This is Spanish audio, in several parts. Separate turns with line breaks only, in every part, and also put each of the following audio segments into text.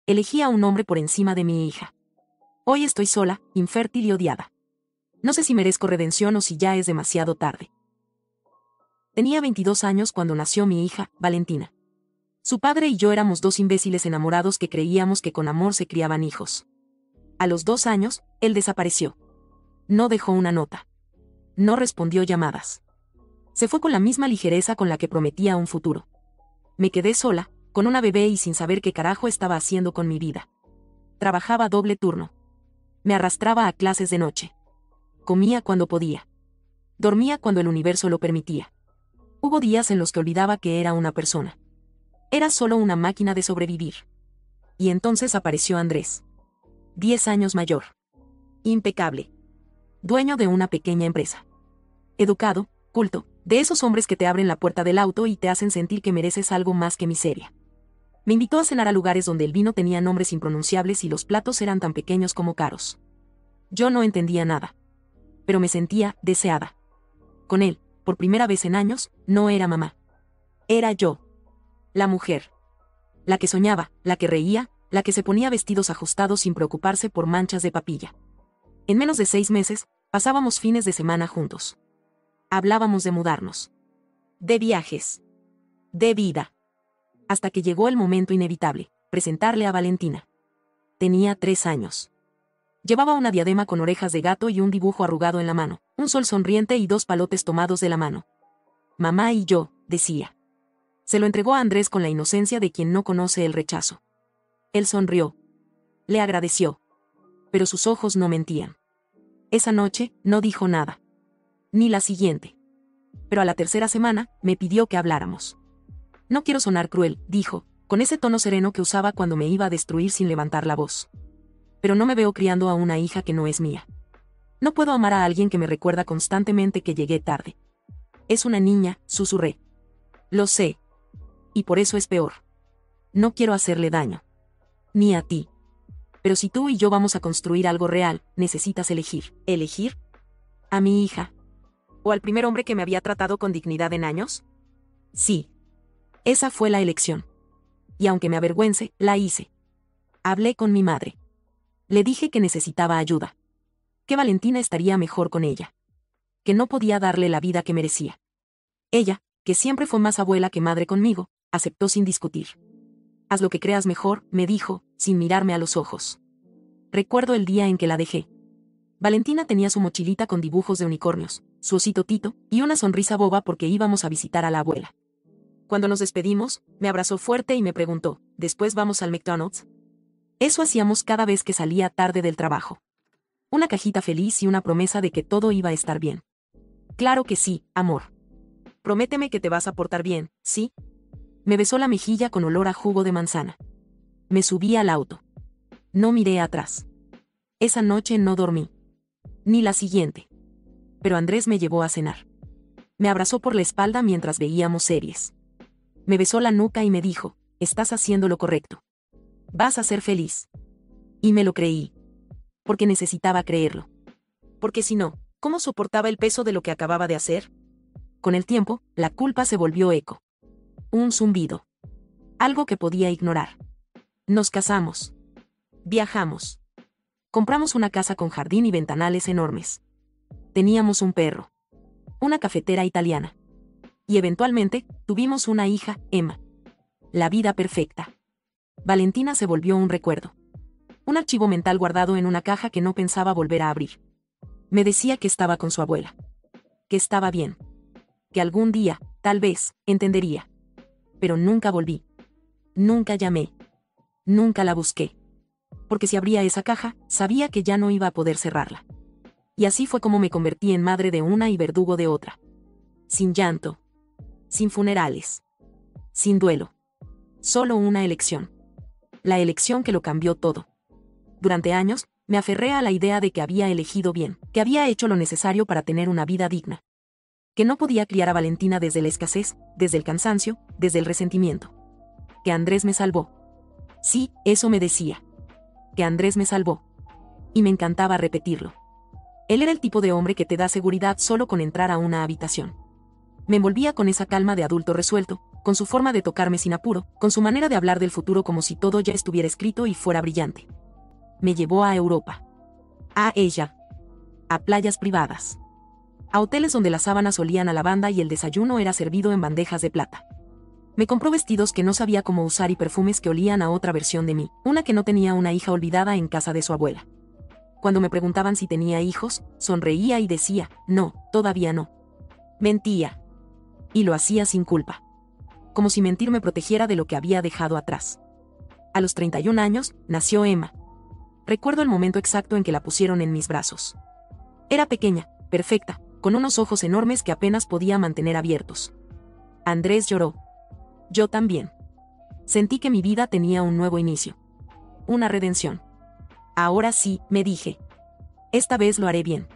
Elegí a un hombre por encima de mi hija. Hoy estoy sola, infértil y odiada. No sé si merezco redención o si ya es demasiado tarde. Tenía 22 años cuando nació mi hija, Valentina. Su padre y yo éramos dos imbéciles enamorados que creíamos que con amor se criaban hijos. A los 2 años, él desapareció. No dejó una nota. No respondió llamadas. Se fue con la misma ligereza con la que prometía un futuro. Me quedé sola, con una bebé y sin saber qué carajo estaba haciendo con mi vida. Trabajaba doble turno. Me arrastraba a clases de noche. Comía cuando podía. Dormía cuando el universo lo permitía. Hubo días en los que olvidaba que era una persona. Era solo una máquina de sobrevivir. Y entonces apareció Andrés. 10 años mayor. Impecable. Dueño de una pequeña empresa. Educado, culto, de esos hombres que te abren la puerta del auto y te hacen sentir que mereces algo más que miseria. Me invitó a cenar a lugares donde el vino tenía nombres impronunciables y los platos eran tan pequeños como caros. Yo no entendía nada. Pero me sentía deseada. Con él, por primera vez en años, no era mamá. Era yo. La mujer. La que soñaba, la que reía, la que se ponía vestidos ajustados sin preocuparse por manchas de papilla. En menos de 6 meses, pasábamos fines de semana juntos. Hablábamos de mudarnos. De viajes. De vida. Hasta que llegó el momento inevitable, presentarle a Valentina. Tenía 3 años. Llevaba una diadema con orejas de gato y un dibujo arrugado en la mano, un sol sonriente y 2 palotes tomados de la mano. Mamá y yo, decía. Se lo entregó a Andrés con la inocencia de quien no conoce el rechazo. Él sonrió. Le agradeció. Pero sus ojos no mentían. Esa noche, no dijo nada. Ni la siguiente. Pero a la tercera semana, me pidió que habláramos. No quiero sonar cruel, dijo, con ese tono sereno que usaba cuando me iba a destruir sin levantar la voz. Pero no me veo criando a una hija que no es mía. No puedo amar a alguien que me recuerda constantemente que llegué tarde. Es una niña, susurré. Lo sé. Y por eso es peor. No quiero hacerle daño. Ni a ti. Pero si tú y yo vamos a construir algo real, necesitas elegir. ¿Elegir? ¿A mi hija? ¿O al primer hombre que me había tratado con dignidad en años? Sí. Esa fue la elección. Y aunque me avergüence, la hice. Hablé con mi madre. Le dije que necesitaba ayuda. Que Valentina estaría mejor con ella. Que no podía darle la vida que merecía. Ella, que siempre fue más abuela que madre conmigo, aceptó sin discutir. Haz lo que creas mejor, me dijo, sin mirarme a los ojos. Recuerdo el día en que la dejé. Valentina tenía su mochilita con dibujos de unicornios, su osito Tito, y una sonrisa boba porque íbamos a visitar a la abuela. Cuando nos despedimos, me abrazó fuerte y me preguntó, ¿después vamos al McDonald's? Eso hacíamos cada vez que salía tarde del trabajo. Una cajita feliz y una promesa de que todo iba a estar bien. Claro que sí, amor. Prométeme que te vas a portar bien, ¿sí? Me besó la mejilla con olor a jugo de manzana. Me subí al auto. No miré atrás. Esa noche no dormí. Ni la siguiente. Pero Andrés me llevó a cenar. Me abrazó por la espalda mientras veíamos series. Me besó la nuca y me dijo, estás haciendo lo correcto. Vas a ser feliz. Y me lo creí. Porque necesitaba creerlo. Porque si no, ¿cómo soportaba el peso de lo que acababa de hacer? Con el tiempo, la culpa se volvió eco. Un zumbido. Algo que podía ignorar. Nos casamos. Viajamos. Compramos una casa con jardín y ventanales enormes. Teníamos un perro. Una cafetera italiana. Y eventualmente, tuvimos una hija, Emma. La vida perfecta. Valentina se volvió un recuerdo. Un archivo mental guardado en una caja que no pensaba volver a abrir. Me decía que estaba con su abuela. Que estaba bien. Que algún día, tal vez, entendería. Pero nunca volví. Nunca llamé. Nunca la busqué. Porque si abría esa caja, sabía que ya no iba a poder cerrarla. Y así fue como me convertí en madre de una y verdugo de otra. Sin llanto. Sin funerales. Sin duelo. Solo una elección. La elección que lo cambió todo. Durante años, me aferré a la idea de que había elegido bien, que había hecho lo necesario para tener una vida digna. Que no podía criar a Valentina desde la escasez, desde el cansancio, desde el resentimiento. Que Andrés me salvó. Sí, eso me decía. Que Andrés me salvó. Y me encantaba repetirlo. Él era el tipo de hombre que te da seguridad solo con entrar a una habitación. Me envolvía con esa calma de adulto resuelto, con su forma de tocarme sin apuro, con su manera de hablar del futuro como si todo ya estuviera escrito y fuera brillante. Me llevó a Europa. A ella. A playas privadas. A hoteles donde las sábanas olían a lavanda y el desayuno era servido en bandejas de plata. Me compró vestidos que no sabía cómo usar y perfumes que olían a otra versión de mí, una que no tenía una hija olvidada en casa de su abuela. Cuando me preguntaban si tenía hijos, sonreía y decía, no, todavía no. Mentía. Y lo hacía sin culpa. Como si mentir me protegiera de lo que había dejado atrás. A los 31 años, nació Emma. Recuerdo el momento exacto en que la pusieron en mis brazos. Era pequeña, perfecta, con unos ojos enormes que apenas podía mantener abiertos. Andrés lloró. Yo también. Sentí que mi vida tenía un nuevo inicio. Una redención. Ahora sí, me dije. Esta vez lo haré bien.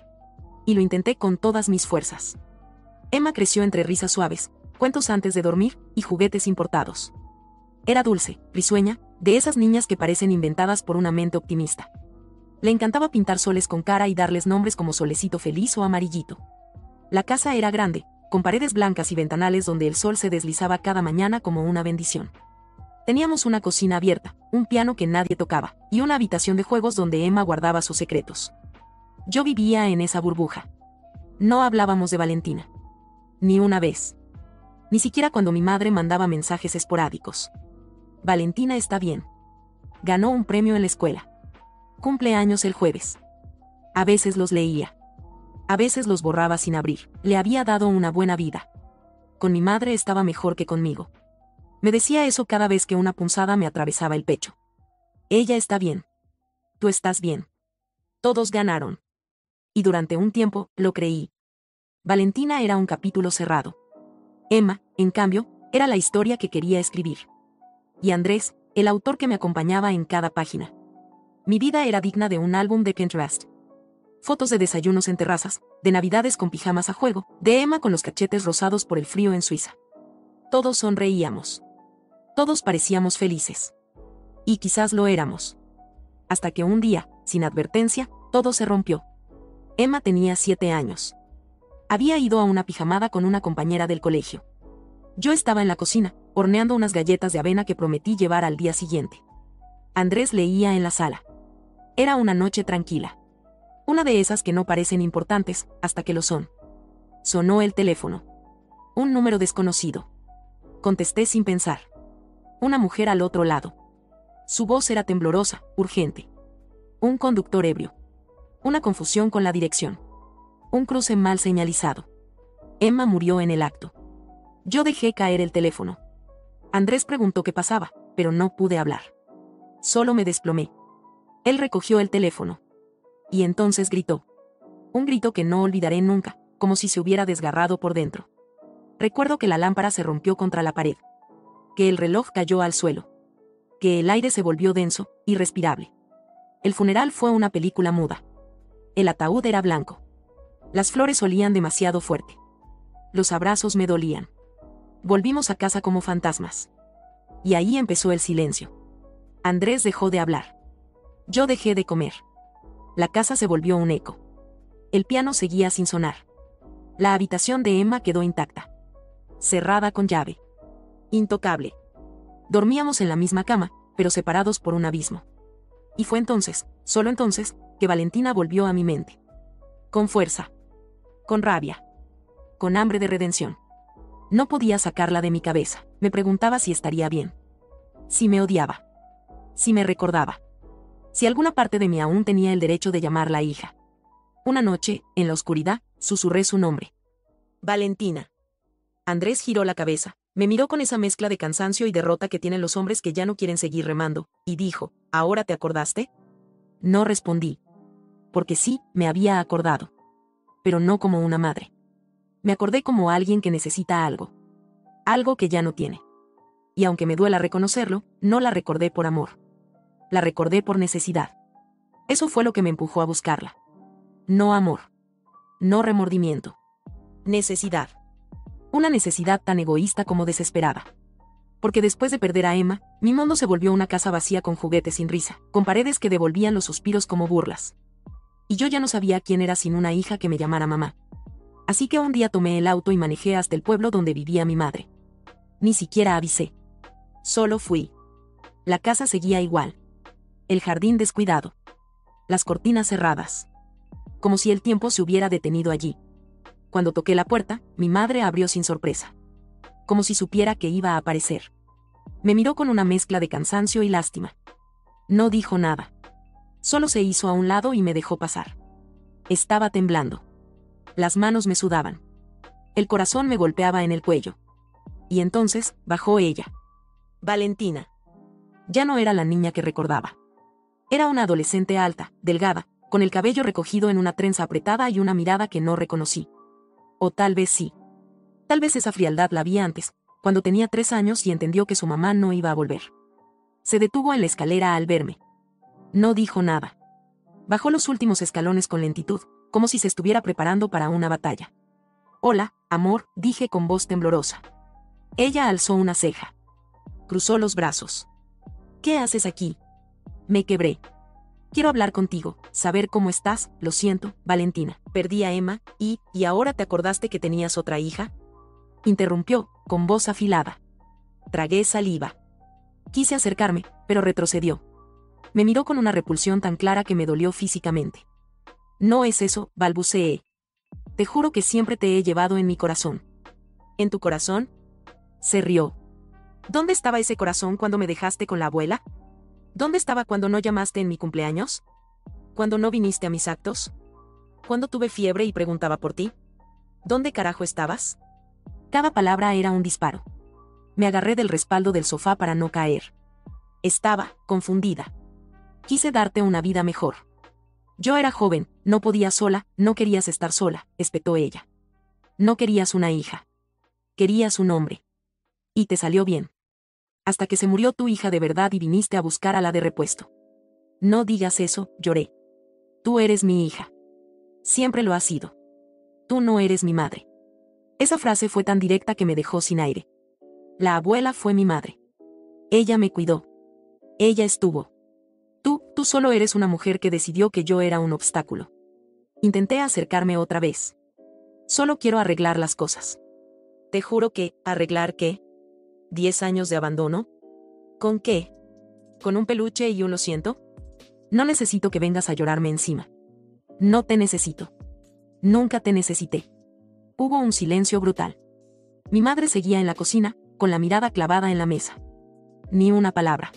Y lo intenté con todas mis fuerzas. Emma creció entre risas suaves, cuentos antes de dormir y juguetes importados. Era dulce, risueña, de esas niñas que parecen inventadas por una mente optimista. Le encantaba pintar soles con cara y darles nombres como Solecito Feliz o Amarillito. La casa era grande, con paredes blancas y ventanales donde el sol se deslizaba cada mañana como una bendición. Teníamos una cocina abierta, un piano que nadie tocaba, y una habitación de juegos donde Emma guardaba sus secretos. Yo vivía en esa burbuja. No hablábamos de Valentina. Ni una vez. Ni siquiera cuando mi madre mandaba mensajes esporádicos. Valentina está bien. Ganó un premio en la escuela. Cumple años el jueves. A veces los leía. A veces los borraba sin abrir. Le había dado una buena vida. Con mi madre estaba mejor que conmigo. Me decía eso cada vez que una punzada me atravesaba el pecho. Ella está bien. Tú estás bien. Todos ganaron. Y durante un tiempo, lo creí. Valentina era un capítulo cerrado. Emma, en cambio, era la historia que quería escribir. Y Andrés, el autor que me acompañaba en cada página. Mi vida era digna de un álbum de Pinterest. Fotos de desayunos en terrazas, de navidades con pijamas a juego, de Emma con los cachetes rosados por el frío en Suiza. Todos sonreíamos. Todos parecíamos felices. Y quizás lo éramos. Hasta que un día, sin advertencia, todo se rompió. Emma tenía 7 años. Había ido a una pijamada con una compañera del colegio. Yo estaba en la cocina, horneando unas galletas de avena que prometí llevar al día siguiente. Andrés leía en la sala. Era una noche tranquila. Una de esas que no parecen importantes, hasta que lo son. Sonó el teléfono. Un número desconocido. Contesté sin pensar. Una mujer al otro lado. Su voz era temblorosa, urgente. Un conductor ebrio. Una confusión con la dirección. Un cruce mal señalizado. Emma murió en el acto. Yo dejé caer el teléfono. Andrés preguntó qué pasaba, pero no pude hablar. Solo me desplomé. Él recogió el teléfono. Y entonces gritó. Un grito que no olvidaré nunca, como si se hubiera desgarrado por dentro. Recuerdo que la lámpara se rompió contra la pared. Que el reloj cayó al suelo. Que el aire se volvió denso, irrespirable. El funeral fue una película muda. El ataúd era blanco. Las flores olían demasiado fuerte. Los abrazos me dolían. Volvimos a casa como fantasmas. Y ahí empezó el silencio. Andrés dejó de hablar. Yo dejé de comer. La casa se volvió un eco. El piano seguía sin sonar. La habitación de Emma quedó intacta. Cerrada con llave. Intocable. Dormíamos en la misma cama, pero separados por un abismo. Y fue entonces, solo entonces, que Valentina volvió a mi mente. Con fuerza. Con rabia. Con hambre de redención. No podía sacarla de mi cabeza. Me preguntaba si estaría bien. Si me odiaba. Si me recordaba. Si alguna parte de mí aún tenía el derecho de llamarla hija. Una noche, en la oscuridad, susurré su nombre. Valentina. Andrés giró la cabeza, me miró con esa mezcla de cansancio y derrota que tienen los hombres que ya no quieren seguir remando, y dijo, ¿ahora te acordaste? No respondí. Porque sí, me había acordado. Pero no como una madre. Me acordé como alguien que necesita algo. Algo que ya no tiene. Y aunque me duela reconocerlo, no la recordé por amor. La recordé por necesidad. Eso fue lo que me empujó a buscarla. No amor. No remordimiento. Necesidad. Una necesidad tan egoísta como desesperada. Porque después de perder a Emma, mi mundo se volvió una casa vacía con juguetes sin risa, con paredes que devolvían los suspiros como burlas. Y yo ya no sabía quién era sin una hija que me llamara mamá. Así que un día tomé el auto y manejé hasta el pueblo donde vivía mi madre. Ni siquiera avisé. Solo fui. La casa seguía igual. El jardín descuidado. Las cortinas cerradas. Como si el tiempo se hubiera detenido allí. Cuando toqué la puerta, mi madre abrió sin sorpresa. Como si supiera que iba a aparecer. Me miró con una mezcla de cansancio y lástima. No dijo nada. Solo se hizo a un lado y me dejó pasar. Estaba temblando. Las manos me sudaban. El corazón me golpeaba en el cuello. Y entonces, bajó ella. Valentina. Ya no era la niña que recordaba. Era una adolescente alta, delgada, con el cabello recogido en una trenza apretada y una mirada que no reconocí. O tal vez sí. Tal vez esa frialdad la vi antes, cuando tenía 3 años y entendió que su mamá no iba a volver. Se detuvo en la escalera al verme. No dijo nada. Bajó los últimos escalones con lentitud, como si se estuviera preparando para una batalla. Hola, amor, dije con voz temblorosa. Ella alzó una ceja. Cruzó los brazos. ¿Qué haces aquí? Me quebré. Quiero hablar contigo, saber cómo estás, lo siento, Valentina. Perdí a Emma, y ahora te acordaste que tenías otra hija. Interrumpió, con voz afilada. Tragué saliva. Quise acercarme, pero retrocedió. Me miró con una repulsión tan clara que me dolió físicamente. No es eso, balbuceé. Te juro que siempre te he llevado en mi corazón. ¿En tu corazón? Se rió. ¿Dónde estaba ese corazón cuando me dejaste con la abuela? ¿Dónde estaba cuando no llamaste en mi cumpleaños? ¿Cuando no viniste a mis actos? ¿Cuando tuve fiebre y preguntaba por ti? ¿Dónde carajo estabas? Cada palabra era un disparo. Me agarré del respaldo del sofá para no caer. Estaba confundida. Quise darte una vida mejor. Yo era joven, no podía sola, no querías estar sola, espetó ella. No querías una hija. Querías un hombre. Y te salió bien. Hasta que se murió tu hija de verdad y viniste a buscar a la de repuesto. No digas eso, lloré. Tú eres mi hija. Siempre lo has sido. Tú no eres mi madre. Esa frase fue tan directa que me dejó sin aire. La abuela fue mi madre. Ella me cuidó. Ella estuvo. Tú solo eres una mujer que decidió que yo era un obstáculo. Intenté acercarme otra vez. Solo quiero arreglar las cosas. Te juro que, ¿arreglar qué? ¿10 años de abandono? ¿Con qué? ¿Con un peluche y un lo siento? No necesito que vengas a llorarme encima. No te necesito. Nunca te necesité. Hubo un silencio brutal. Mi madre seguía en la cocina, con la mirada clavada en la mesa. Ni una palabra.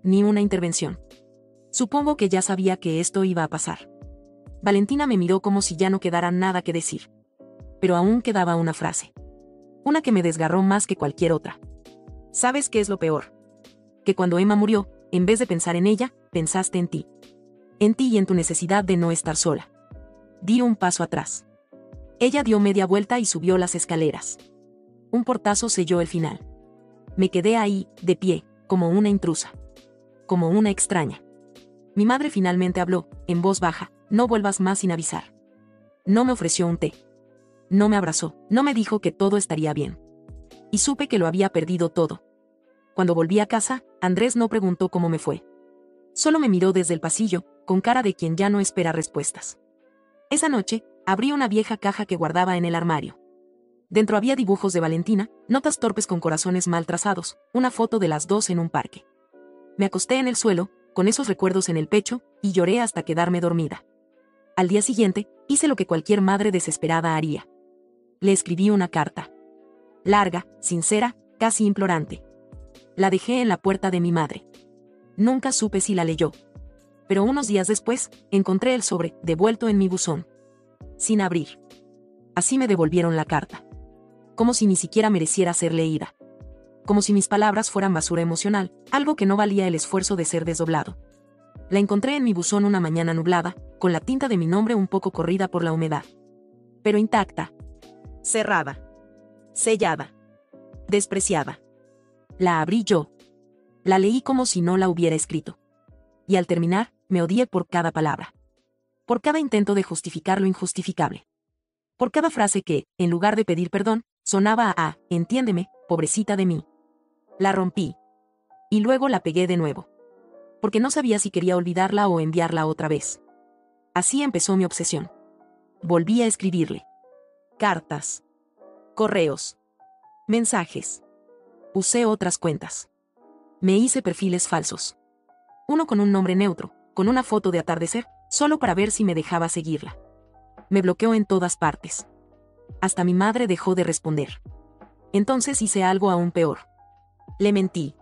Ni una intervención. Supongo que ya sabía que esto iba a pasar. Valentina me miró como si ya no quedara nada que decir. Pero aún quedaba una frase. Una que me desgarró más que cualquier otra. ¿Sabes qué es lo peor? Que cuando Emma murió, en vez de pensar en ella, pensaste en ti. En ti y en tu necesidad de no estar sola. Di un paso atrás. Ella dio media vuelta y subió las escaleras. Un portazo selló el final. Me quedé ahí, de pie, como una intrusa. Como una extraña. Mi madre finalmente habló, en voz baja, no vuelvas más sin avisar. No me ofreció un té. No me abrazó, no me dijo que todo estaría bien. Y supe que lo había perdido todo. Cuando volví a casa, Andrés no preguntó cómo me fue. Solo me miró desde el pasillo, con cara de quien ya no espera respuestas. Esa noche, abrí una vieja caja que guardaba en el armario. Dentro había dibujos de Valentina, notas torpes con corazones mal trazados, una foto de las dos en un parque. Me acosté en el suelo, con esos recuerdos en el pecho, y lloré hasta quedarme dormida. Al día siguiente, hice lo que cualquier madre desesperada haría. Le escribí una carta. Larga, sincera, casi implorante. La dejé en la puerta de mi madre. Nunca supe si la leyó. Pero unos días después, encontré el sobre, devuelto en mi buzón. Sin abrir. Así me devolvieron la carta. Como si ni siquiera mereciera ser leída. Como si mis palabras fueran basura emocional, algo que no valía el esfuerzo de ser desdoblado. La encontré en mi buzón una mañana nublada, con la tinta de mi nombre un poco corrida por la humedad. Pero intacta. Cerrada. Sellada. Despreciada. La abrí yo. La leí como si no la hubiera escrito. Y al terminar, me odié por cada palabra. Por cada intento de justificar lo injustificable. Por cada frase que, en lugar de pedir perdón, sonaba a, entiéndeme, pobrecita de mí. La rompí. Y luego la pegué de nuevo. Porque no sabía si quería olvidarla o enviarla otra vez. Así empezó mi obsesión. Volví a escribirle. Cartas. Correos. Mensajes. Usé otras cuentas. Me hice perfiles falsos. Uno con un nombre neutro, con una foto de atardecer, solo para ver si me dejaba seguirla. Me bloqueó en todas partes. Hasta mi madre dejó de responder. Entonces hice algo aún peor. Le mentí.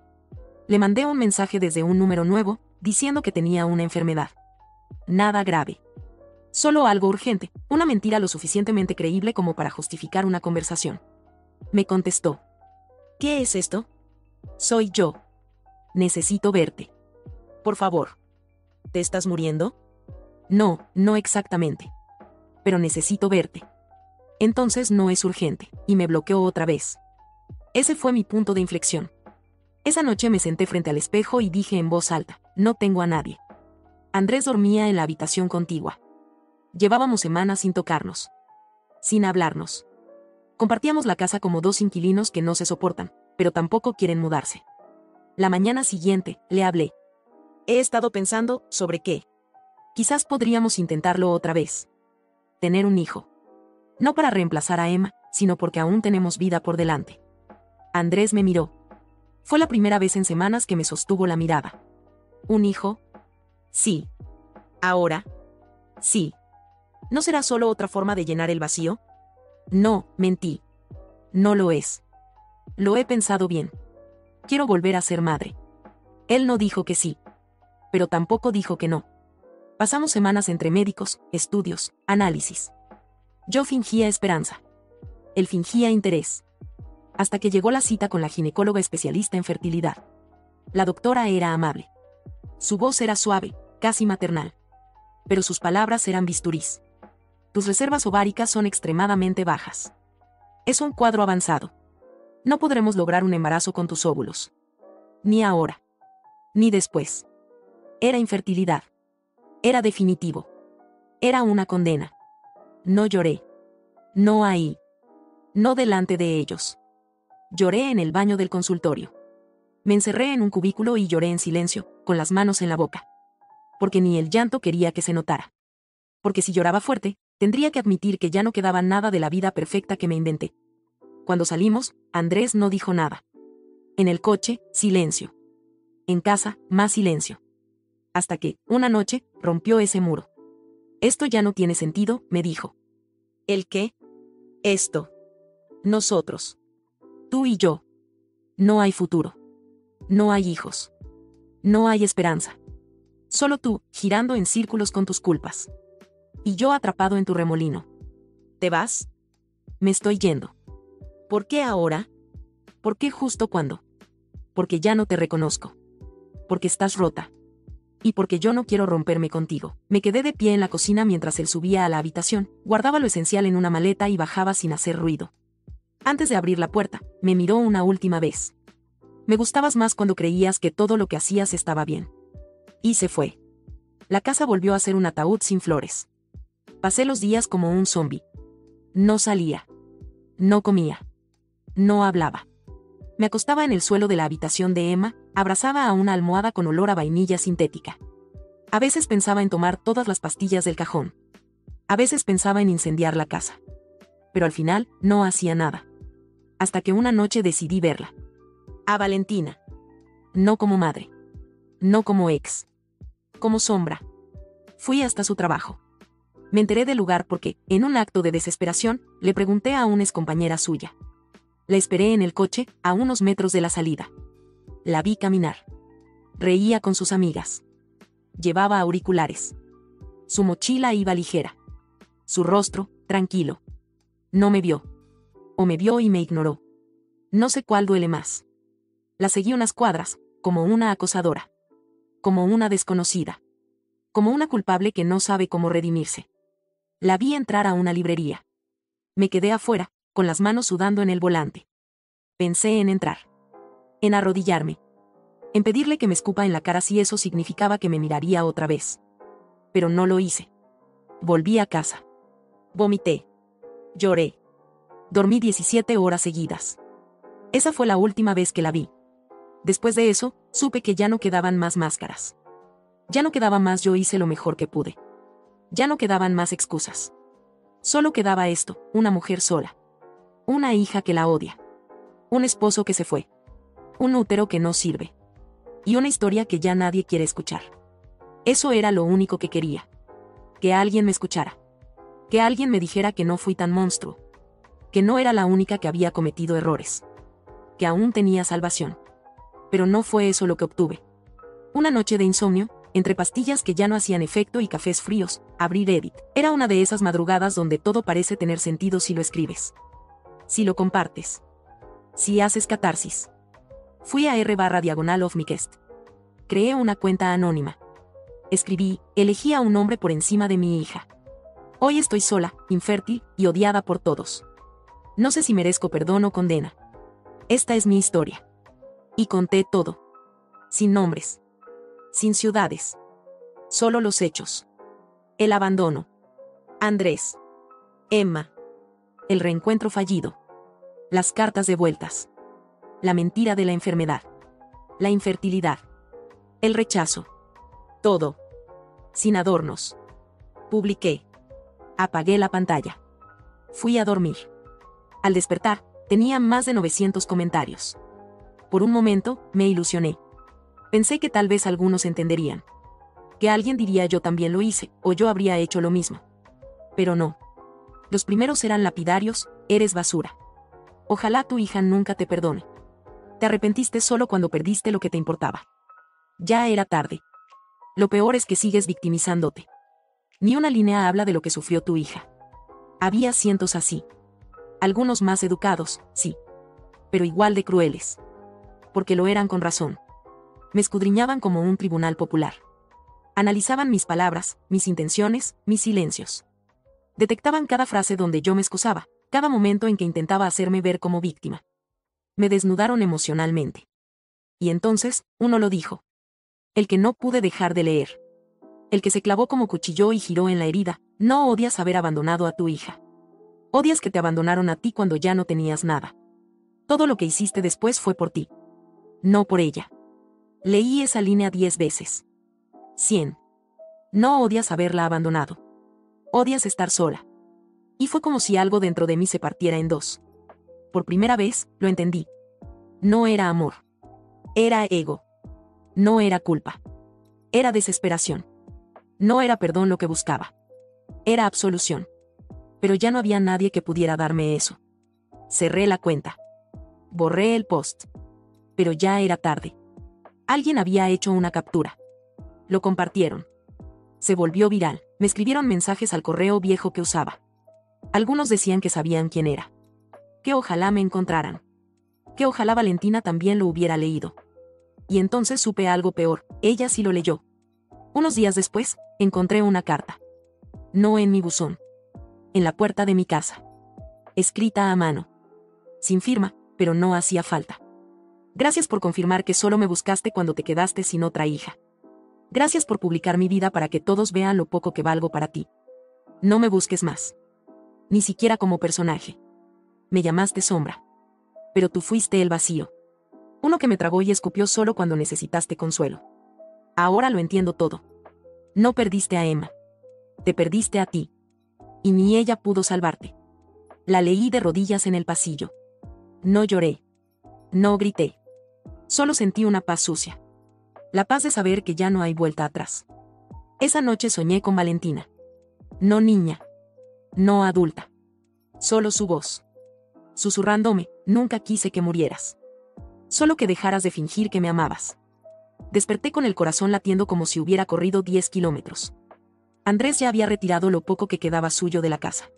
Le mandé un mensaje desde un número nuevo, diciendo que tenía una enfermedad. Nada grave. Solo algo urgente, una mentira lo suficientemente creíble como para justificar una conversación. Me contestó. ¿Qué es esto? Soy yo. Necesito verte. Por favor. ¿Te estás muriendo? No, no exactamente. Pero necesito verte. Entonces no es urgente, y me bloqueó otra vez. Ese fue mi punto de inflexión. Esa noche me senté frente al espejo y dije en voz alta, no tengo a nadie. Andrés dormía en la habitación contigua. Llevábamos semanas sin tocarnos. Sin hablarnos. Compartíamos la casa como dos inquilinos que no se soportan, pero tampoco quieren mudarse. La mañana siguiente, le hablé. He estado pensando, ¿sobre qué? Quizás podríamos intentarlo otra vez. Tener un hijo. No para reemplazar a Emma, sino porque aún tenemos vida por delante. Andrés me miró. Fue la primera vez en semanas que me sostuvo la mirada. ¿Un hijo? Sí. ¿Ahora? Sí. ¿No será solo otra forma de llenar el vacío? No, mentí. No lo es. Lo he pensado bien. Quiero volver a ser madre. Él no dijo que sí. Pero tampoco dijo que no. Pasamos semanas entre médicos, estudios, análisis. Yo fingía esperanza. Él fingía interés. Hasta que llegó la cita con la ginecóloga especialista en fertilidad. La doctora era amable. Su voz era suave, casi maternal. Pero sus palabras eran bisturís. Tus reservas ováricas son extremadamente bajas. Es un cuadro avanzado. No podremos lograr un embarazo con tus óvulos. Ni ahora. Ni después. Era infertilidad. Era definitivo. Era una condena. No lloré. No ahí. No delante de ellos. Lloré en el baño del consultorio. Me encerré en un cubículo y lloré en silencio, con las manos en la boca. Porque ni el llanto quería que se notara. Porque si lloraba fuerte, tendría que admitir que ya no quedaba nada de la vida perfecta que me inventé. Cuando salimos, Andrés no dijo nada. En el coche, silencio. En casa, más silencio. Hasta que, una noche, rompió ese muro. Esto ya no tiene sentido, me dijo. ¿El qué? Esto. Nosotros. Tú y yo. No hay futuro. No hay hijos. No hay esperanza. Solo tú, girando en círculos con tus culpas. Y yo atrapado en tu remolino. ¿Te vas? Me estoy yendo. ¿Por qué ahora? ¿Por qué justo cuando? Porque ya no te reconozco. Porque estás rota. Y porque yo no quiero romperme contigo. Me quedé de pie en la cocina mientras él subía a la habitación, guardaba lo esencial en una maleta y bajaba sin hacer ruido. Antes de abrir la puerta, me miró una última vez. Me gustabas más cuando creías que todo lo que hacías estaba bien. Y se fue. La casa volvió a ser un ataúd sin flores. Pasé los días como un zombi. No salía. No comía. No hablaba. Me acostaba en el suelo de la habitación de Emma, abrazaba a una almohada con olor a vainilla sintética. A veces pensaba en tomar todas las pastillas del cajón. A veces pensaba en incendiar la casa. Pero al final, no hacía nada. Hasta que una noche decidí verla. A Valentina. No como madre. No como ex. Como sombra. Fui hasta su trabajo. Me enteré del lugar porque, en un acto de desesperación, le pregunté a una excompañera suya. La esperé en el coche, a unos metros de la salida. La vi caminar. Reía con sus amigas. Llevaba auriculares. Su mochila iba ligera. Su rostro, tranquilo. No me vio. O me vio y me ignoró. No sé cuál duele más. La seguí unas cuadras, como una acosadora. Como una desconocida. Como una culpable que no sabe cómo redimirse. La vi entrar a una librería. Me quedé afuera, con las manos sudando en el volante. Pensé en entrar. En arrodillarme. En pedirle que me escupa en la cara si eso significaba que me miraría otra vez. Pero no lo hice. Volví a casa. Vomité. Lloré. Dormí 17 horas seguidas. Esa fue la última vez que la vi. Después de eso, supe que ya no quedaban más máscaras. Ya no quedaba más yo hice lo mejor que pude. Ya no quedaban más excusas. Solo quedaba esto, una mujer sola. Una hija que la odia. Un esposo que se fue. Un útero que no sirve. Y una historia que ya nadie quiere escuchar. Eso era lo único que quería. Que alguien me escuchara. Que alguien me dijera que no fui tan monstruo. Que no era la única que había cometido errores. Que aún tenía salvación. Pero no fue eso lo que obtuve. Una noche de insomnio, entre pastillas que ya no hacían efecto y cafés fríos, abrí Reddit. Era una de esas madrugadas donde todo parece tener sentido si lo escribes. Si lo compartes. Si haces catarsis. Fui a r//ofmicast. Creé una cuenta anónima. Escribí, elegí a un hombre por encima de mi hija. Hoy estoy sola, infértil y odiada por todos. No sé si merezco perdón o condena. Esta es mi historia. Y conté todo. Sin nombres. Sin ciudades. Solo los hechos. El abandono. Andrés. Emma. El reencuentro fallido. Las cartas devueltas. La mentira de la enfermedad. La infertilidad. El rechazo. Todo. Sin adornos. Publiqué. Apagué la pantalla. Fui a dormir. Al despertar, tenía más de 900 comentarios. Por un momento, me ilusioné. Pensé que tal vez algunos entenderían. Que alguien diría yo también lo hice, o yo habría hecho lo mismo. Pero no. Los primeros eran lapidarios, eres basura. Ojalá tu hija nunca te perdone. Te arrepentiste solo cuando perdiste lo que te importaba. Ya era tarde. Lo peor es que sigues victimizándote. Ni una línea habla de lo que sufrió tu hija. Había cientos así. Algunos más educados, sí. Pero igual de crueles. Porque lo eran con razón. Me escudriñaban como un tribunal popular. Analizaban mis palabras, mis intenciones, mis silencios. Detectaban cada frase donde yo me excusaba, cada momento en que intentaba hacerme ver como víctima. Me desnudaron emocionalmente. Y entonces, uno lo dijo. El que no pude dejar de leer. El que se clavó como cuchillo y giró en la herida, no odias haber abandonado a tu hija. Odias que te abandonaron a ti cuando ya no tenías nada. Todo lo que hiciste después fue por ti. No por ella. Leí esa línea 10 veces. 100. No odias haberla abandonado. Odias estar sola. Y fue como si algo dentro de mí se partiera en dos. Por primera vez, lo entendí. No era amor. Era ego. No era culpa. Era desesperación. No era perdón lo que buscaba. Era absolución. Pero ya no había nadie que pudiera darme eso. Cerré la cuenta. Borré el post. Pero ya era tarde. Alguien había hecho una captura. Lo compartieron. Se volvió viral. Me escribieron mensajes al correo viejo que usaba. Algunos decían que sabían quién era. Que ojalá me encontraran. Que ojalá Valentina también lo hubiera leído. Y entonces supe algo peor, ella sí lo leyó. Unos días después, encontré una carta. No en mi buzón. En la puerta de mi casa. Escrita a mano. Sin firma, pero no hacía falta. Gracias por confirmar que solo me buscaste cuando te quedaste sin otra hija. Gracias por publicar mi vida para que todos vean lo poco que valgo para ti. No me busques más. Ni siquiera como personaje. Me llamaste sombra. Pero tú fuiste el vacío. Uno que me tragó y escupió solo cuando necesitaste consuelo. Ahora lo entiendo todo. No perdiste a Emma. Te perdiste a ti. Y ni ella pudo salvarte. La leí de rodillas en el pasillo. No lloré. No grité. Solo sentí una paz sucia. La paz de saber que ya no hay vuelta atrás. Esa noche soñé con Valentina. No niña. No adulta. Solo su voz. Susurrándome, nunca quise que murieras. Solo que dejaras de fingir que me amabas. Desperté con el corazón latiendo como si hubiera corrido 10 kilómetros. Andrés ya había retirado lo poco que quedaba suyo de la casa.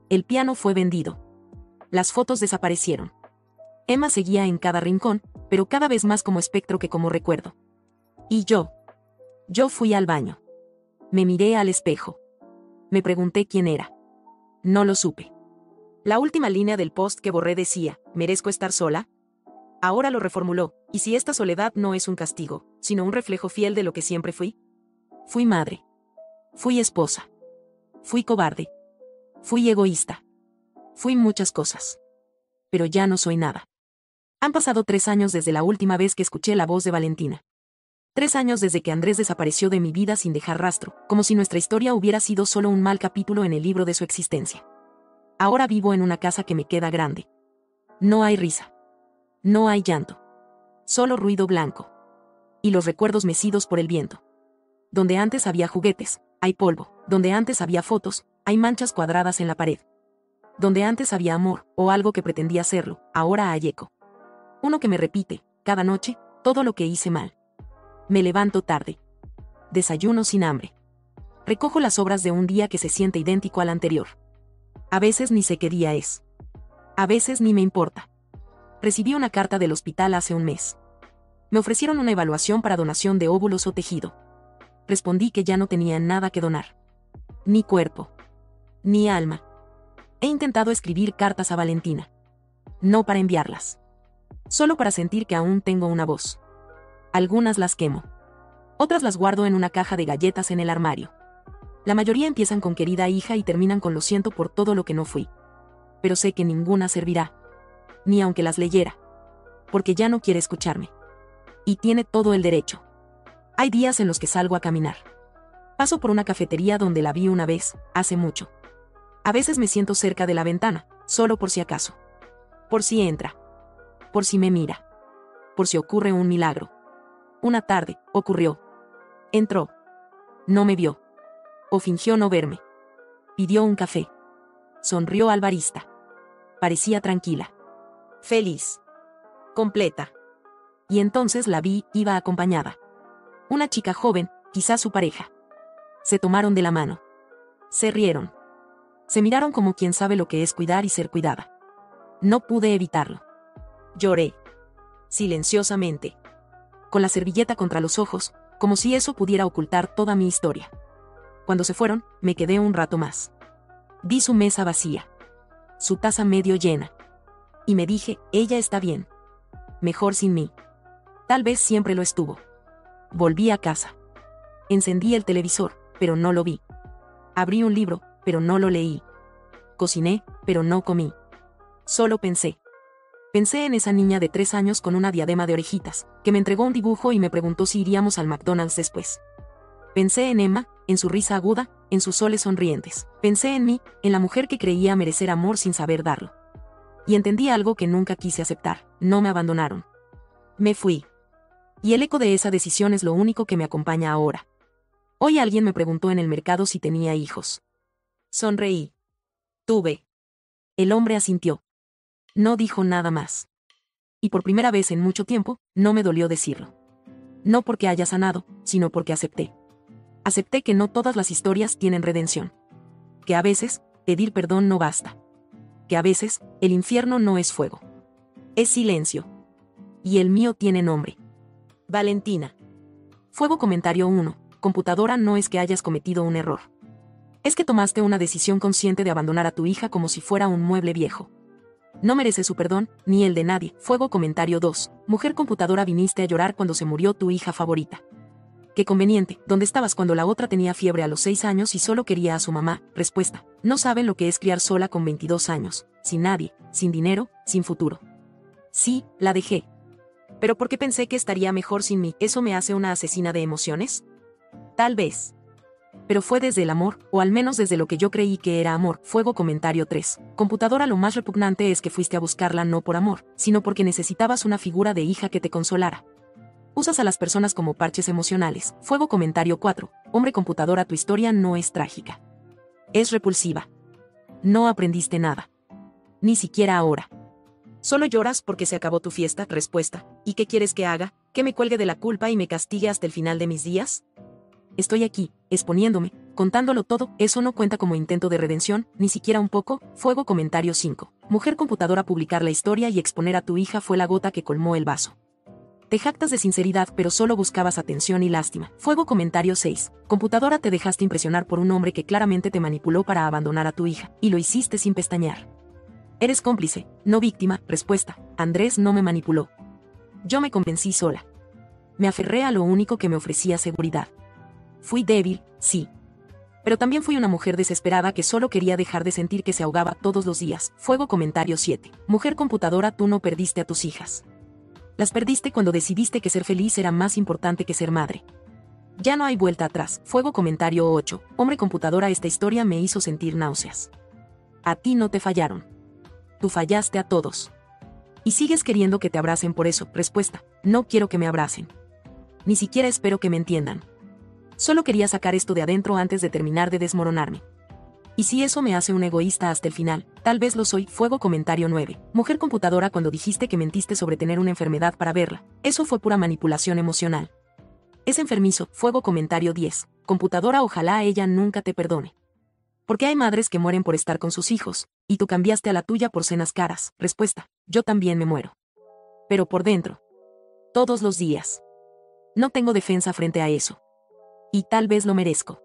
El piano fue vendido. Las fotos desaparecieron. Emma seguía en cada rincón, pero cada vez más como espectro que como recuerdo. Y yo. Yo fui al baño. Me miré al espejo. Me pregunté quién era. No lo supe. La última línea del post que borré decía, ¿merezco estar sola? Ahora lo reformuló, ¿y si esta soledad no es un castigo, sino un reflejo fiel de lo que siempre fui? Fui madre. Fui esposa. Fui cobarde. Fui egoísta. Fui muchas cosas. Pero ya no soy nada. Han pasado 3 años desde la última vez que escuché la voz de Valentina. 3 años desde que Andrés desapareció de mi vida sin dejar rastro, como si nuestra historia hubiera sido solo un mal capítulo en el libro de su existencia. Ahora vivo en una casa que me queda grande. No hay risa. No hay llanto. Solo ruido blanco. Y los recuerdos mecidos por el viento. Donde antes había juguetes, hay polvo. Donde antes había fotos, hay manchas cuadradas en la pared. Donde antes había amor, o algo que pretendía serlo, ahora hay eco. Uno que me repite, cada noche, todo lo que hice mal. Me levanto tarde. Desayuno sin hambre. Recojo las obras de un día que se siente idéntico al anterior. A veces ni sé qué día es. A veces ni me importa. Recibí una carta del hospital hace un mes. Me ofrecieron una evaluación para donación de óvulos o tejido. Respondí que ya no tenía nada que donar. Ni cuerpo. Ni alma. He intentado escribir cartas a Valentina. No para enviarlas. Solo para sentir que aún tengo una voz. Algunas las quemo. Otras las guardo en una caja de galletas en el armario. La mayoría empiezan con querida hija y terminan con lo siento por todo lo que no fui. Pero sé que ninguna servirá. Ni aunque las leyera. Porque ya no quiere escucharme. Y tiene todo el derecho. Hay días en los que salgo a caminar. Paso por una cafetería donde la vi una vez, hace mucho. A veces me siento cerca de la ventana, solo por si acaso. Por si entra. Por si me mira. Por si ocurre un milagro. Una tarde, ocurrió. Entró. No me vio. O fingió no verme. Pidió un café. Sonrió al barista. Parecía tranquila. Feliz. Completa. Y entonces la vi, iba acompañada. Una chica joven, quizás su pareja. Se tomaron de la mano. Se rieron. Se miraron como quien sabe lo que es cuidar y ser cuidada. No pude evitarlo. Lloré. Silenciosamente. Con la servilleta contra los ojos, como si eso pudiera ocultar toda mi historia. Cuando se fueron, me quedé un rato más. Vi su mesa vacía. Su taza medio llena. Y me dije, ella está bien. Mejor sin mí. Tal vez siempre lo estuvo. Volví a casa. Encendí el televisor, pero no lo vi. Abrí un libro, pero no lo leí. Cociné, pero no comí. Solo pensé. Pensé en esa niña de 3 años con una diadema de orejitas, que me entregó un dibujo y me preguntó si iríamos al McDonald's después. Pensé en Emma, en su risa aguda, en sus soles sonrientes. Pensé en mí, en la mujer que creía merecer amor sin saber darlo. Y entendí algo que nunca quise aceptar: no me abandonaron. Me fui. Y el eco de esa decisión es lo único que me acompaña ahora. Hoy alguien me preguntó en el mercado si tenía hijos. Sonreí. Tuve. El hombre asintió. No dijo nada más. Y por primera vez en mucho tiempo, no me dolió decirlo. No porque haya sanado, sino porque acepté. Acepté que no todas las historias tienen redención. Que a veces, pedir perdón no basta. Que a veces, el infierno no es fuego. Es silencio. Y el mío tiene nombre. Valentina. Fuego comentario 1. Computadora, no es que hayas cometido un error. Es que tomaste una decisión consciente de abandonar a tu hija como si fuera un mueble viejo. No mereces su perdón, ni el de nadie. Fuego comentario 2. Mujer computadora, viniste a llorar cuando se murió tu hija favorita. Qué conveniente, ¿dónde estabas cuando la otra tenía fiebre a los 6 años y solo quería a su mamá? Respuesta. No saben lo que es criar sola con 22 años, sin nadie, sin dinero, sin futuro. Sí, la dejé. Pero ¿por qué pensé que estaría mejor sin mí? ¿Eso me hace una asesina de emociones? Tal vez. Pero fue desde el amor, o al menos desde lo que yo creí que era amor. Fuego comentario 3. Computadora, lo más repugnante es que fuiste a buscarla no por amor, sino porque necesitabas una figura de hija que te consolara. Usas a las personas como parches emocionales. Fuego comentario 4. Hombre computadora, tu historia no es trágica. Es repulsiva. No aprendiste nada. Ni siquiera ahora. Solo lloras porque se acabó tu fiesta. Respuesta. ¿Y qué quieres que haga? ¿Que me cuelgue de la culpa y me castigue hasta el final de mis días? Estoy aquí, exponiéndome, contándolo todo. Eso no cuenta como intento de redención, ni siquiera un poco. Fuego comentario 5. Mujer computadora, publicar la historia y exponer a tu hija fue la gota que colmó el vaso. Te jactas de sinceridad, pero solo buscabas atención y lástima. Fuego comentario 6. Computadora, te dejaste impresionar por un hombre que claramente te manipuló para abandonar a tu hija, y lo hiciste sin pestañear. Eres cómplice, no víctima. Respuesta. Andrés no me manipuló. Yo me convencí sola. Me aferré a lo único que me ofrecía seguridad. Fui débil, sí. Pero también fui una mujer desesperada que solo quería dejar de sentir que se ahogaba todos los días. Fuego comentario 7. Mujer computadora, tú no perdiste a tus hijas. Las perdiste cuando decidiste que ser feliz era más importante que ser madre. Ya no hay vuelta atrás. Fuego comentario 8. Hombre computadora, esta historia me hizo sentir náuseas. A ti no te fallaron. Tú fallaste a todos. Y sigues queriendo que te abracen por eso. Respuesta. No quiero que me abracen. Ni siquiera espero que me entiendan. Solo quería sacar esto de adentro antes de terminar de desmoronarme. Y si eso me hace un egoísta hasta el final, tal vez lo soy. Fuego comentario 9. Mujer computadora, cuando dijiste que mentiste sobre tener una enfermedad para verla, eso fue pura manipulación emocional. Es enfermizo. Fuego comentario 10. Computadora, ojalá ella nunca te perdone. Porque hay madres que mueren por estar con sus hijos, y tú cambiaste a la tuya por cenas caras. Respuesta: yo también me muero. Pero por dentro. Todos los días. No tengo defensa frente a eso. Y tal vez lo merezco.